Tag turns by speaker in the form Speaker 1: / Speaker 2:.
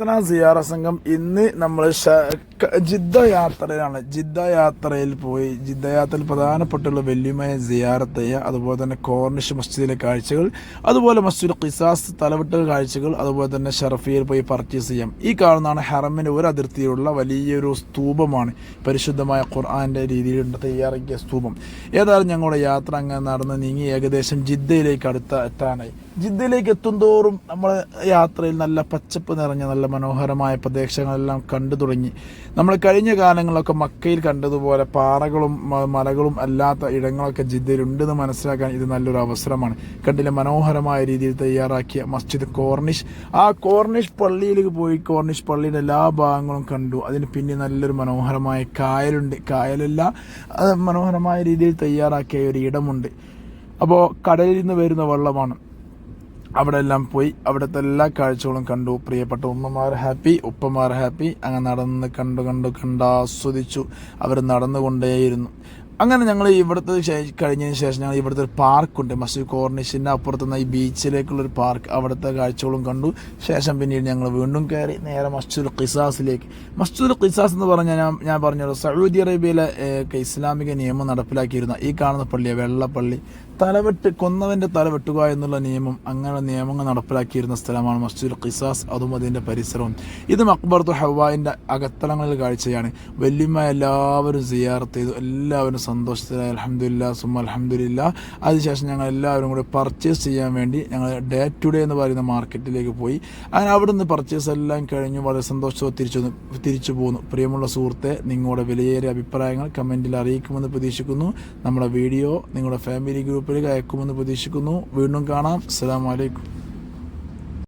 Speaker 1: ആസ്തന സിയാറ സംഘം ഇന്ന് നമ്മൾ ജിദ്ദ യാത്രയിലാണ്. ജിദ്ദ യാത്രയിൽ പോയി ജിദ്ദ യാത്രയിൽ പ്രധാനപ്പെട്ടുള്ള വല്യമായ സിയാറത്ത് ചെയ്യുക, അതുപോലെ തന്നെ കോർണിഷ് മസ്ജിദിലെ കാഴ്ചകൾ, അതുപോലെ മസ്ജിദ് ഖിസാസ് തലവെട്ടൽ കാഴ്ചകൾ, അതുപോലെ തന്നെ ഷറഫിയിൽ പോയി പർച്ചേസ് ചെയ്യാം. ഈ കാണുന്നതാണ് ഹറമിൻ്റെ ഒരു അതിർത്തിയിലുള്ള വലിയൊരു സ്തൂപമാണ്. പരിശുദ്ധമായ ഖുർആൻ്റെ രീതിയിൽ തയ്യാറാക്കിയ സ്തൂപം. ഏതായാലും ഞങ്ങളുടെ യാത്ര അങ്ങനെ നടന്ന് നീങ്ങി ഏകദേശം ജിദ്ദയിലേക്ക് എത്താനായി. ജിദ്ദയിലേക്ക് എത്തുന്തോറും നമ്മൾ യാത്രയിൽ നല്ല പച്ചപ്പ് നിറഞ്ഞ നല്ല മനോഹരമായ പ്രദേശങ്ങളെല്ലാം കണ്ടു തുടങ്ങി. നമ്മൾ കഴിഞ്ഞ കാലങ്ങളിലൊക്കെ മക്കയിൽ കണ്ടതുപോലെ പാറകളും മലകളും അല്ലാത്ത ഇടങ്ങളൊക്കെ ജിദ്ദയിലുണ്ടെന്ന് മനസ്സിലാക്കാൻ ഇത് നല്ലൊരു അവസരമാണ്. കണ്ടില്ല, മനോഹരമായ രീതിയിൽ തയ്യാറാക്കിയ മസ്ജിദ് കോർണിഷ്. ആ കോർണിഷ് പള്ളിയിലേക്ക് പോയി കോർണിഷ് പള്ളിയുടെ എല്ലാ ഭാഗങ്ങളും കണ്ടു. അതിന് പിന്നെ നല്ലൊരു മനോഹരമായ കായലുണ്ട്. കായലെല്ലാം മനോഹരമായ രീതിയിൽ തയ്യാറാക്കിയ ഒരു ഇടമുണ്ട്. അപ്പോൾ കടലിൽ നിന്ന് വരുന്ന വെള്ളമാണ്. അവിടെ എല്ലാം പോയി അവിടുത്തെ എല്ലാ കാഴ്ചകളും കണ്ടു. പ്രിയപ്പെട്ട ഉമ്മമാർ ഹാപ്പി, ഉപ്പമാർ ഹാപ്പി. അങ്ങനെ നടന്ന് കണ്ടാസ്വദിച്ചു. അവർ നടന്നുകൊണ്ടേയിരുന്നു. അങ്ങനെ ഞങ്ങൾ ഇവിടുത്തെ കഴിഞ്ഞതിന് ശേഷം ഞങ്ങൾ ഇവിടുത്തെ ഒരു പാർക്കുണ്ട്, മസ്ജിദ് കോർണിഷിൻ്റെ അപ്പുറത്തുനിന്ന് ഈ ബീച്ചിലേക്കുള്ളൊരു പാർക്ക്. അവിടുത്തെ കാഴ്ചകളും കണ്ടു. ശേഷം പിന്നീട് ഞങ്ങൾ വീണ്ടും കയറി നേരെ മസ്ജിദുൽ ഖിസാസിലേക്ക്. മസ്ജിദുൽ ഖിസാസ് എന്ന് പറഞ്ഞാൽ ഞാൻ പറഞ്ഞല്ലോ, സൗദി അറേബ്യയിലെ ഇസ്ലാമിക നിയമം നടപ്പിലാക്കിയിരുന്ന ഈ കാണുന്ന പള്ളിയാണ്, വെള്ളപ്പള്ളി. കൊന്നവൻ്റെ തല വെട്ടുക എന്നുള്ള നിയമം, അങ്ങനെ നിയമങ്ങൾ നടപ്പിലാക്കിയിരുന്ന സ്ഥലമാണ് മസ്ജിദുൽ ഖിസാസ്. അതും അതിൻ്റെ പരിസരവും. ഇത് മഖ്ബറത്തു ഹവ്വായിൻ്റെ അകത്തളങ്ങളിൽ കാഴ്ചയാണ്. വല്യമ്മ എല്ലാവരും സിയാറത്ത് ചെയ്തു. എല്ലാവരും സന്തോഷത്തിലായി. അൽഹംദുലില്ലാ സുമ്മ അൽഹംദുലില്ലാ. അതിനുശേഷം ഞങ്ങൾ എല്ലാവരും കൂടി പർച്ചേസ് ചെയ്യാൻ വേണ്ടി ഞങ്ങൾ ഡേ ടു ഡേ എന്ന് പറയുന്ന മാർക്കറ്റിലേക്ക് പോയി. അങ്ങനെ അവിടെ നിന്ന് പർച്ചേസ് എല്ലാം കഴിഞ്ഞു വളരെ സന്തോഷത്തോടെ തിരിച്ചു പോന്നു. പ്രിയമുള്ള സുഹൃത്തെ, നിങ്ങളുടെ വിലയേറിയ അഭിപ്രായങ്ങൾ കമൻറ്റിൽ അറിയിക്കുമെന്ന് പ്രതീക്ഷിക്കുന്നു. നമ്മുടെ വീഡിയോ നിങ്ങളുടെ ഫാമിലി ഗ്രൂപ്പിലേക്ക് അയക്കുമെന്ന് പ്രതീക്ഷിക്കുന്നു. വീണ്ടും കാണാം. അസ്സലാമു അലൈക്കും.